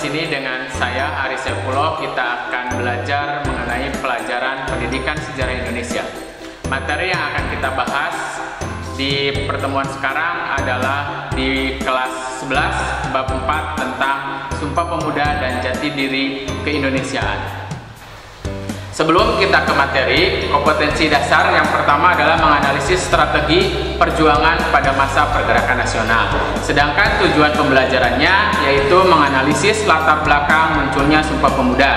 sini dengan saya Aris Sepullah, kita akan belajar mengenai pelajaran pendidikan sejarah Indonesia. Materi yang akan kita bahas di pertemuan sekarang adalah di kelas 11 bab 4 tentang Sumpah Pemuda dan Jati Diri Keindonesiaan. Sebelum kita ke materi, kompetensi dasar yang pertama adalah menganalisis strategi perjuangan pada masa pergerakan nasional. Sedangkan tujuan pembelajarannya yaitu menganalisis latar belakang munculnya Sumpah Pemuda.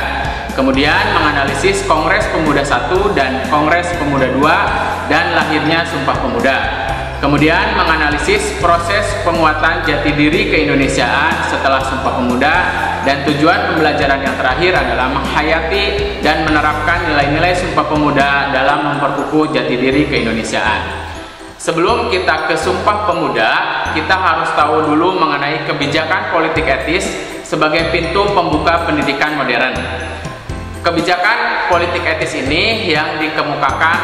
Kemudian menganalisis Kongres Pemuda I dan Kongres Pemuda II dan lahirnya Sumpah Pemuda. Kemudian menganalisis proses penguatan jati diri keindonesiaan setelah Sumpah Pemuda, dan tujuan pembelajaran yang terakhir adalah menghayati dan menerapkan nilai-nilai Sumpah Pemuda dalam memperkukuh jati diri keindonesiaan. Sebelum kita ke Sumpah Pemuda, kita harus tahu dulu mengenai kebijakan politik etis sebagai pintu pembuka pendidikan modern. Kebijakan politik etis ini yang dikemukakan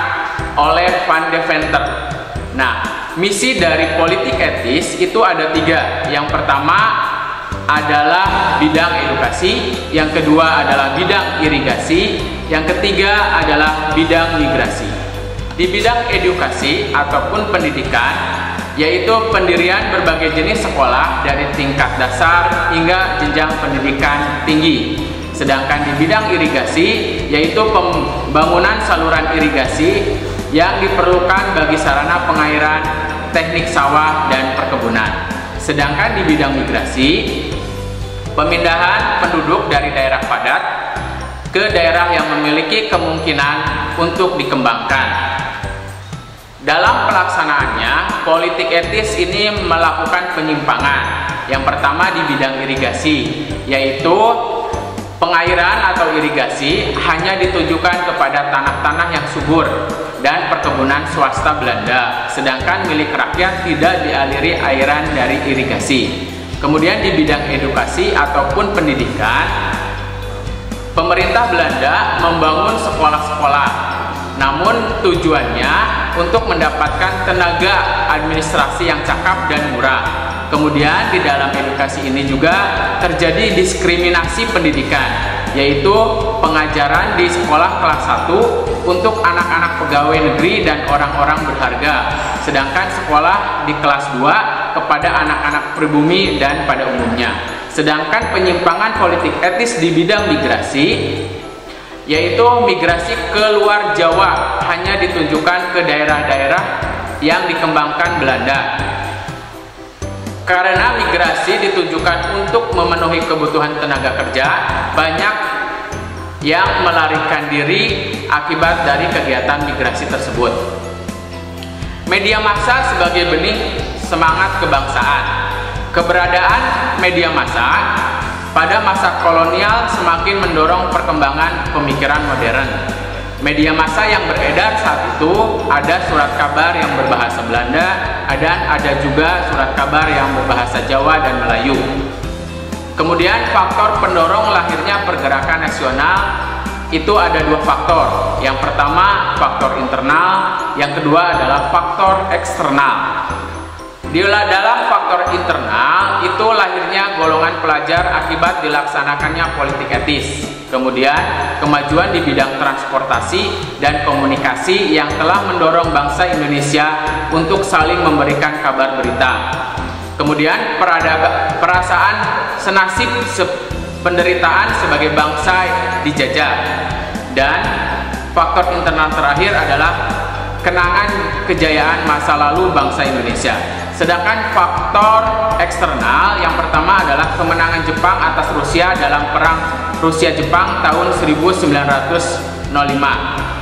oleh Van Deventer. Nah, misi dari politik etis itu ada 3. Yang pertama adalah bidang edukasi, yang kedua adalah bidang irigasi, yang ketiga adalah bidang migrasi. Di bidang edukasi ataupun pendidikan, yaitu pendirian berbagai jenis sekolah dari tingkat dasar hingga jenjang pendidikan tinggi. Sedangkan di bidang irigasi, yaitu pembangunan saluran irigasi yang diperlukan bagi sarana pengairan, teknik sawah, dan perkebunan. Sedangkan di bidang migrasi, pemindahan penduduk dari daerah padat ke daerah yang memiliki kemungkinan untuk dikembangkan. Dalam pelaksanaannya, politik etis ini melakukan penyimpangan. Yang pertama di bidang irigasi, yaitu pengairan atau irigasi hanya ditujukan kepada tanah-tanah yang subur dan perkebunan swasta Belanda, sedangkan milik rakyat tidak dialiri airan dari irigasi. Kemudian di bidang edukasi ataupun pendidikan, pemerintah Belanda membangun sekolah-sekolah, namun tujuannya untuk mendapatkan tenaga administrasi yang cakap dan murah. Kemudian di dalam edukasi ini juga terjadi diskriminasi pendidikan, yaitu pengajaran di sekolah kelas 1 untuk anak-anak pegawai negeri dan orang-orang berharga, sedangkan sekolah di kelas 2 kepada anak-anak pribumi dan pada umumnya. Sedangkan penyimpangan politik etis di bidang migrasi, yaitu migrasi ke luar Jawa hanya ditujukan ke daerah-daerah yang dikembangkan Belanda. Karena migrasi ditujukan untuk memenuhi kebutuhan tenaga kerja, banyak yang melarikan diri akibat dari kegiatan migrasi tersebut. Media massa sebagai benih semangat kebangsaan. Keberadaan media massa pada masa kolonial semakin mendorong perkembangan pemikiran modern. Media massa yang beredar saat itu ada surat kabar yang berbahasa Belanda, dan ada juga surat kabar yang berbahasa Jawa dan Melayu. Kemudian faktor pendorong lahirnya pergerakan nasional itu ada 2 faktor. Yang pertama faktor internal, yang kedua adalah faktor eksternal. Di dalam faktor internal itu lahirnya golongan pelajar akibat dilaksanakannya politik etis. Kemudian kemajuan di bidang transportasi dan komunikasi yang telah mendorong bangsa Indonesia untuk saling memberikan kabar berita. Kemudian perasaan senasib penderitaan sebagai bangsa dijajah. Dan faktor internal terakhir adalah kenangan kejayaan masa lalu bangsa Indonesia. Sedangkan faktor eksternal yang pertama adalah kemenangan Jepang atas Rusia dalam perang Rusia-Jepang tahun 1905.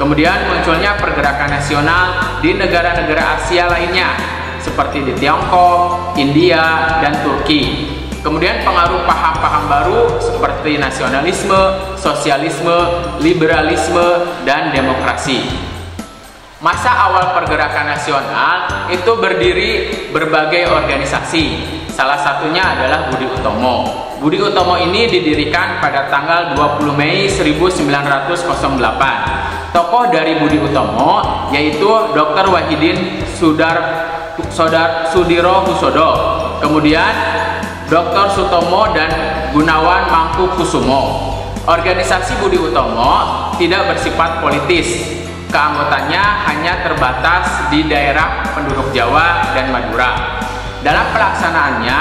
Kemudian munculnya pergerakan nasional di negara-negara Asia lainnya seperti di Tiongkok, India, dan Turki. Kemudian pengaruh paham-paham baru seperti nasionalisme, sosialisme, liberalisme, dan demokrasi. Masa awal pergerakan nasional itu berdiri berbagai organisasi. Salah satunya adalah Budi Utomo. Budi Utomo ini didirikan pada tanggal 20 Mei 1908. Tokoh dari Budi Utomo yaitu Dr. Wahidin Sudirohusodo, kemudian Dr. Sutomo dan Gunawan Mangkukusumo. Organisasi Budi Utomo tidak bersifat politis. Keanggotaannya hanya terbatas di daerah penduduk Jawa dan Madura. Dalam pelaksanaannya,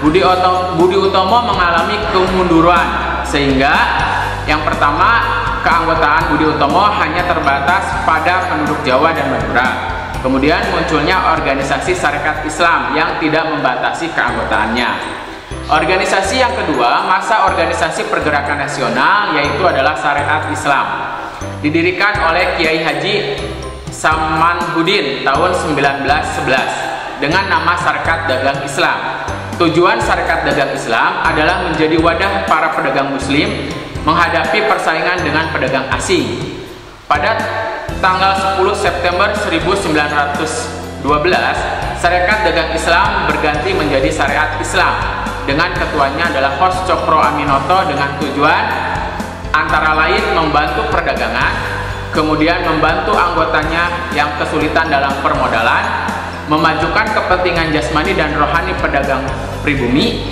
Budi Utomo mengalami kemunduran, sehingga yang pertama, keanggotaan Budi Utomo hanya terbatas pada penduduk Jawa dan Madura. Kemudian munculnya organisasi Sarekat Islam yang tidak membatasi keanggotaannya. Organisasi yang kedua, masa organisasi pergerakan nasional, yaitu adalah Sarekat Islam. Didirikan oleh Kiai Haji Samanhudin tahun 1911 dengan nama Sarekat Dagang Islam. Tujuan Sarekat Dagang Islam adalah menjadi wadah para pedagang muslim menghadapi persaingan dengan pedagang asing. Pada tanggal 10 September 1912, Sarekat Dagang Islam berganti menjadi Syariat Islam dengan ketuanya adalah Hos Cokro Aminoto dengan tujuan antara lain membantu perdagangan, kemudian membantu anggotanya yang kesulitan dalam permodalan, memajukan kepentingan jasmani dan rohani pedagang pribumi,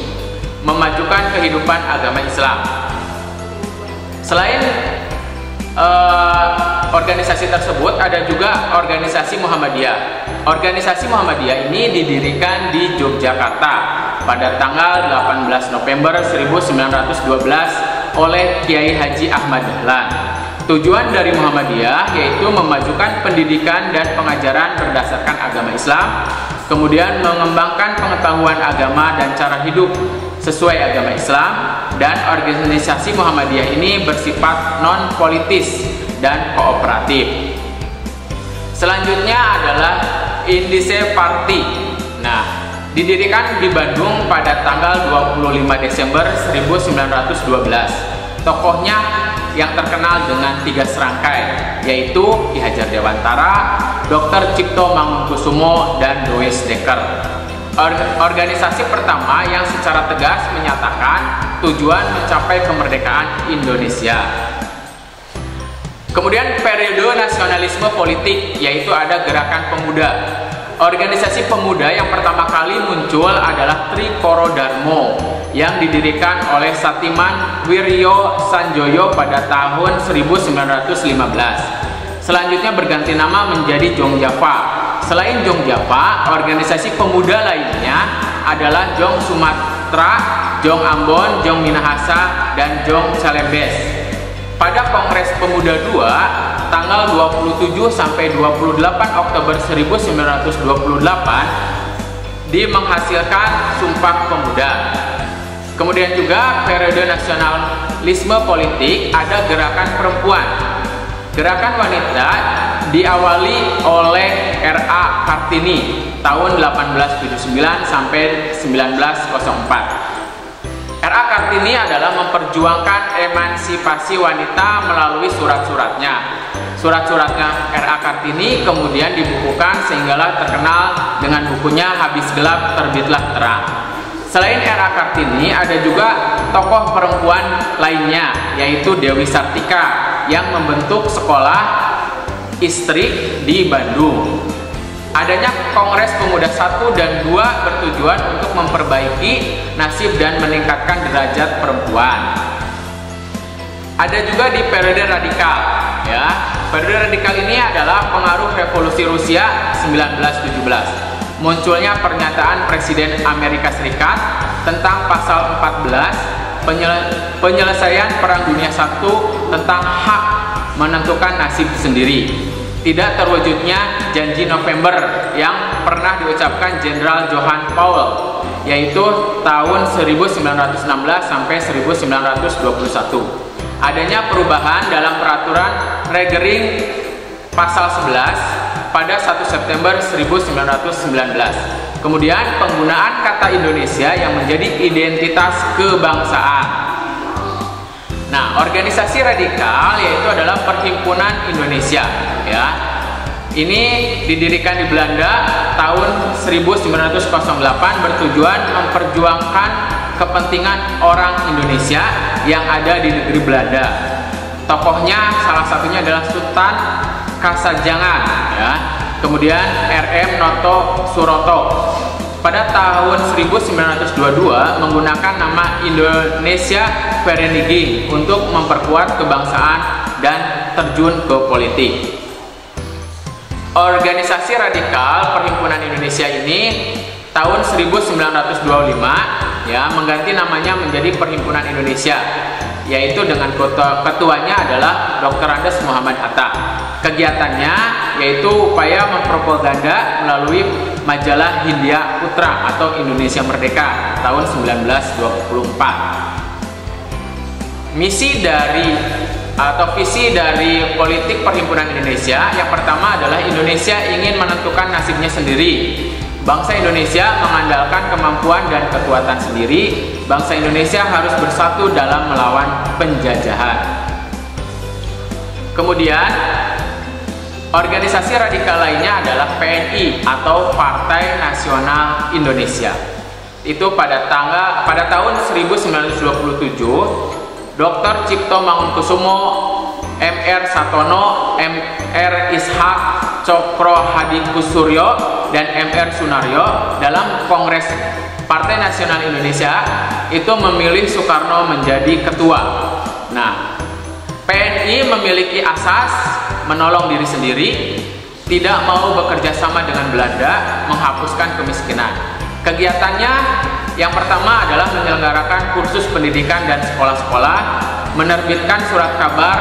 memajukan kehidupan agama Islam. Selain organisasi tersebut, ada juga organisasi Muhammadiyah. Organisasi Muhammadiyah ini didirikan di Yogyakarta pada tanggal 18 November 1912 oleh Kiai Haji Ahmad Dahlan. Tujuan dari Muhammadiyah yaitu memajukan pendidikan dan pengajaran berdasarkan agama Islam, kemudian mengembangkan pengetahuan agama dan cara hidup sesuai agama Islam, dan organisasi Muhammadiyah ini bersifat non-politis dan kooperatif. Selanjutnya adalah Indise Party. Nah, didirikan di Bandung pada tanggal 25 Desember 1912. Tokohnya yang terkenal dengan 3 serangkai, yaitu Ki Hajar Dewantara, Dr. Cipto Mangunkusumo, dan Louis Dekker. Organisasi pertama yang secara tegas menyatakan tujuan mencapai kemerdekaan Indonesia. Kemudian periode nasionalisme politik, yaitu ada Gerakan Pemuda. Organisasi pemuda yang pertama kali muncul adalah Trikoro Darmo yang didirikan oleh Satiman Wiryo Sanjoyo pada tahun 1915. Selanjutnya berganti nama menjadi Jong Java. Selain Jong Java, organisasi pemuda lainnya adalah Jong Sumatera, Jong Ambon, Jong Minahasa, dan Jong Celebes. Pada Kongres Pemuda II, tanggal 27 sampai 28 Oktober 1928, menghasilkan Sumpah Pemuda. Kemudian juga periode nasionalisme politik ada Gerakan Perempuan. Gerakan wanita diawali oleh R.A. Kartini tahun 1879 sampai 1904. R.A. Kartini adalah memperjuangkan emansipasi wanita melalui surat-suratnya. Surat-suratnya R.A. Kartini kemudian dibukukan sehinggalah terkenal dengan bukunya Habis Gelap Terbitlah Terang. Selain R.A. Kartini, ada juga tokoh perempuan lainnya, yaitu Dewi Sartika yang membentuk sekolah istri di Bandung. Adanya Kongres Pemuda 1 dan 2 bertujuan untuk memperbaiki nasib dan meningkatkan derajat perempuan. Ada juga di periode radikal, ya. Periode radikal ini adalah pengaruh revolusi Rusia 1917. Munculnya pernyataan Presiden Amerika Serikat tentang pasal 14 penyelesaian Perang Dunia I tentang hak menentukan nasib sendiri. Tidak terwujudnya janji November yang pernah diucapkan Jenderal Johann Paul, yaitu tahun 1916 sampai 1921. Adanya perubahan dalam peraturan Regering pasal 11 pada 1 September 1919. Kemudian penggunaan kata Indonesia yang menjadi identitas kebangsaan. Nah, organisasi radikal yaitu adalah Perhimpunan Indonesia, ya. Ini didirikan di Belanda tahun 1908 bertujuan memperjuangkan kepentingan orang Indonesia yang ada di negeri Belanda. Tokohnya salah satunya adalah Sultan Kasajangan, ya. Kemudian R.M. Noto Suroto. pada tahun 1922 menggunakan nama Indonesia Vereniging untuk memperkuat kebangsaan dan terjun ke politik. Organisasi radikal Perhimpunan Indonesia ini tahun 1925 ya mengganti namanya menjadi Perhimpunan Indonesia, yaitu dengan ketuanya adalah Dr. Andes Muhammad Hatta. Kegiatannya yaitu upaya mempropaganda melalui majalah Hindia Putra atau Indonesia Merdeka tahun 1924. Misi dari atau visi dari politik Perhimpunan Indonesia yang pertama adalah Indonesia ingin menentukan nasibnya sendiri. Bangsa Indonesia mengandalkan kemampuan dan kekuatan sendiri. Bangsa Indonesia harus bersatu dalam melawan penjajahan. Kemudian, organisasi radikal lainnya adalah PNI atau Partai Nasional Indonesia. Itu pada tahun 1927, Dr. Cipto Mangunkusumo, M.R. Satono, M.R. Ishak Cokro Hadikusuryo, dan M.R. Sunaryo dalam Kongres Partai Nasional Indonesia itu memilih Soekarno menjadi ketua. Nah, PNI memiliki asas menolong diri sendiri, tidak mau bekerja sama dengan Belanda, menghapuskan kemiskinan. Kegiatannya yang pertama adalah menyelenggarakan kursus pendidikan dan sekolah-sekolah, menerbitkan surat kabar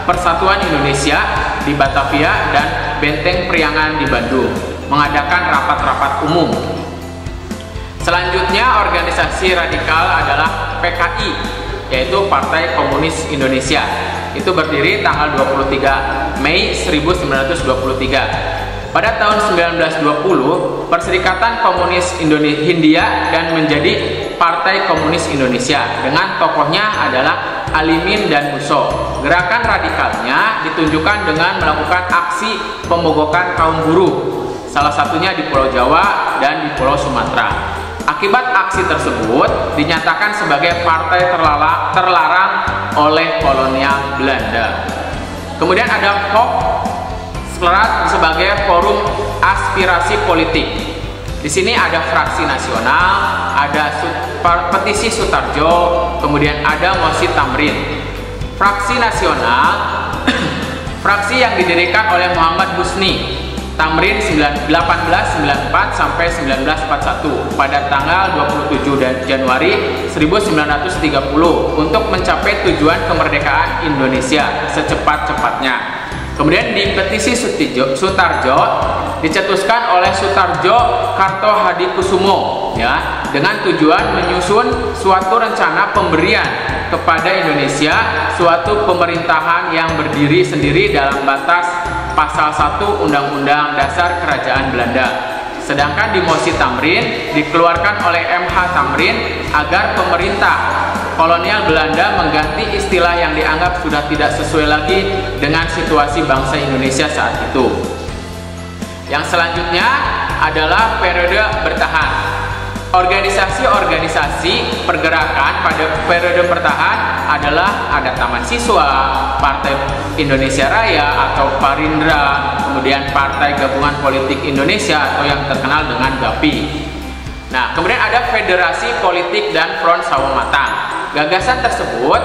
Persatuan Indonesia di Batavia dan Benteng Priangan di Bandung, mengadakan rapat-rapat umum. Selanjutnya organisasi radikal adalah PKI, yaitu Partai Komunis Indonesia. Itu berdiri tanggal 23 Mei 1923. Pada tahun 1920, Perserikatan Komunis Hindia dan menjadi Partai Komunis Indonesia dengan tokohnya adalah Alimin dan Musso. Gerakan radikalnya ditunjukkan dengan melakukan aksi pemogokan kaum buruh, salah satunya di Pulau Jawa dan di Pulau Sumatera. Akibat aksi tersebut dinyatakan sebagai partai terlarang oleh kolonial Belanda. Kemudian ada FOK sebagai forum aspirasi politik. Di sini ada fraksi nasional, ada petisi Sutarjo, kemudian ada mosi Tamrin. Fraksi nasional, fraksi yang didirikan oleh Muhammad Husni, Tamrin 1894 sampai 1941 pada tanggal 27 Januari 1930 untuk mencapai tujuan kemerdekaan Indonesia secepat-cepatnya. Kemudian di petisi Sutarjo dicetuskan oleh Sutarjo Karto Hadikusumo ya, dengan tujuan menyusun suatu rencana pemberian kepada Indonesia suatu pemerintahan yang berdiri sendiri dalam batas pasal 1 Undang-Undang Dasar Kerajaan Belanda. Sedangkan di mosi Tamrin dikeluarkan oleh M.H. Tamrin agar pemerintah kolonial Belanda mengganti istilah yang dianggap sudah tidak sesuai lagi dengan situasi bangsa Indonesia saat itu. Yang selanjutnya adalah periode bertahan. Organisasi-organisasi pergerakan pada periode bertahan adalah ada Taman Siswa, Partai Indonesia Raya atau Parindra, kemudian Partai Gabungan Politik Indonesia atau yang terkenal dengan GAPI. Nah, kemudian ada Federasi Politik dan Front Sawo Matang. Gagasan tersebut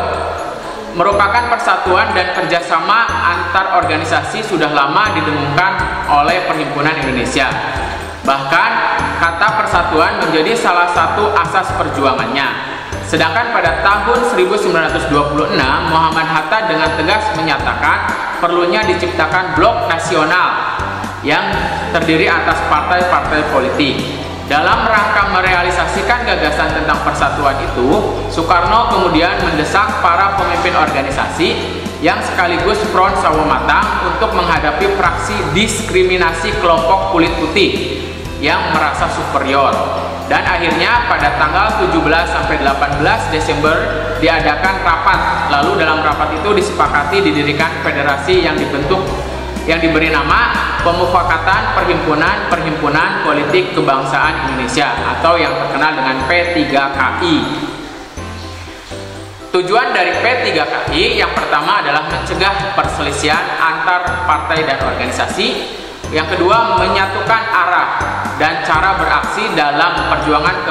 merupakan persatuan dan kerjasama antar organisasi sudah lama didengungkan oleh Perhimpunan Indonesia. Bahkan kata persatuan menjadi salah satu asas perjuangannya. Sedangkan pada tahun 1926 Muhammad Hatta dengan tegas menyatakan perlunya diciptakan blok nasional yang terdiri atas partai-partai politik. Dalam rangka merealisasikan gagasan tentang persatuan itu, Soekarno kemudian mendesak para pemimpin organisasi yang sekaligus Front Sawo Matang untuk menghadapi praksi diskriminasi kelompok kulit putih yang merasa superior. Dan akhirnya pada tanggal 17 sampai 18 Desember diadakan rapat. Lalu dalam rapat itu disepakati didirikan federasi yang diberi nama Pemufakatan Perhimpunan Politik Kebangsaan Indonesia atau yang terkenal dengan P3KI. Tujuan dari P3KI yang pertama adalah mencegah perselisihan antar partai dan organisasi. Yang kedua, menyatukan arah dan cara beraksi dalam perjuangan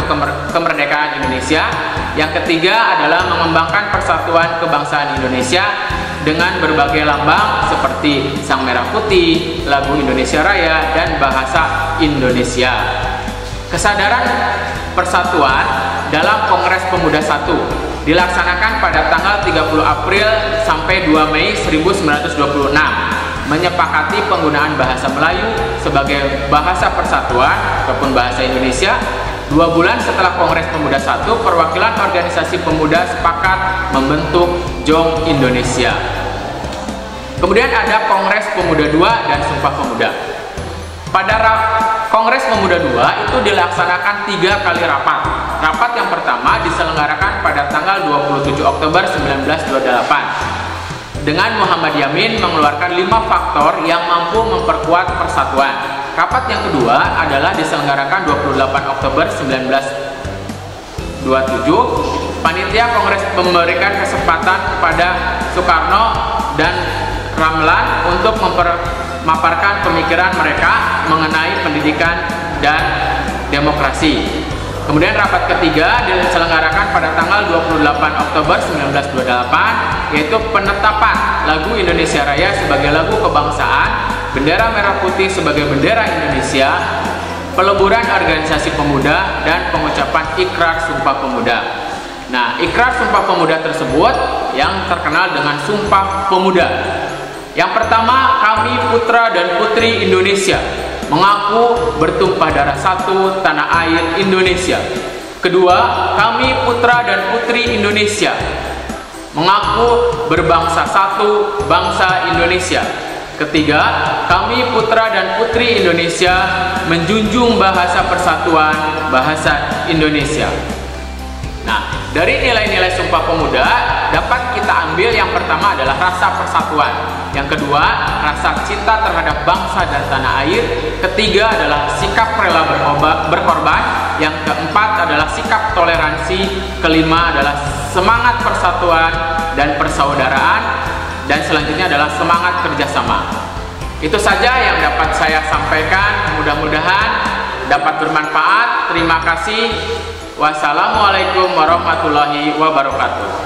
kemerdekaan Indonesia. Yang ketiga adalah mengembangkan persatuan kebangsaan Indonesia dengan berbagai lambang seperti Sang Merah Putih, lagu Indonesia Raya, dan bahasa Indonesia. Kesadaran persatuan dalam Kongres Pemuda 1 dilaksanakan pada tanggal 30 April sampai 2 Mei 1926, menyepakati penggunaan bahasa Melayu sebagai bahasa persatuan ataupun bahasa Indonesia. 2 bulan setelah Kongres Pemuda 1, perwakilan organisasi pemuda sepakat membentuk JOM Indonesia. Kemudian ada Kongres Pemuda 2 dan Sumpah Pemuda. Pada Kongres Pemuda 2 itu dilaksanakan 3 kali rapat. Rapat yang pertama diselenggarakan pada tanggal 27 Oktober 1928 dengan Muhammad Yamin mengeluarkan 5 faktor yang mampu memperkuat persatuan. Rapat yang kedua adalah diselenggarakan 28 Oktober 1927. Panitia Kongres memberikan kesempatan kepada Soekarno dan Ramlan untuk memaparkan pemikiran mereka mengenai pendidikan dan demokrasi. Kemudian rapat ketiga diselenggarakan pada tanggal 28 Oktober 1928, yaitu penetapan lagu Indonesia Raya sebagai lagu kebangsaan, bendera merah putih sebagai bendera Indonesia, peleburan organisasi pemuda, dan pengucapan ikrar Sumpah Pemuda. Nah, ikrar Sumpah Pemuda tersebut yang terkenal dengan Sumpah Pemuda. Yang pertama, kami putra dan putri Indonesia mengaku bertumpah darah satu tanah air Indonesia. Kedua, kami putra dan putri Indonesia mengaku berbangsa satu bangsa Indonesia. Ketiga, kami putra dan putri Indonesia menjunjung bahasa persatuan, bahasa Indonesia. Nah, dari nilai-nilai Sumpah Pemuda dapat kita ambil yang pertama adalah rasa persatuan, yang kedua rasa cinta terhadap bangsa dan tanah air, ketiga adalah sikap rela berkorban, yang keempat adalah sikap toleransi, kelima adalah semangat persatuan dan persaudaraan, dan selanjutnya adalah semangat kerjasama. Itu saja yang dapat saya sampaikan, mudah-mudahan dapat bermanfaat. Terima kasih. Wassalamualaikum warahmatullahi wabarakatuh.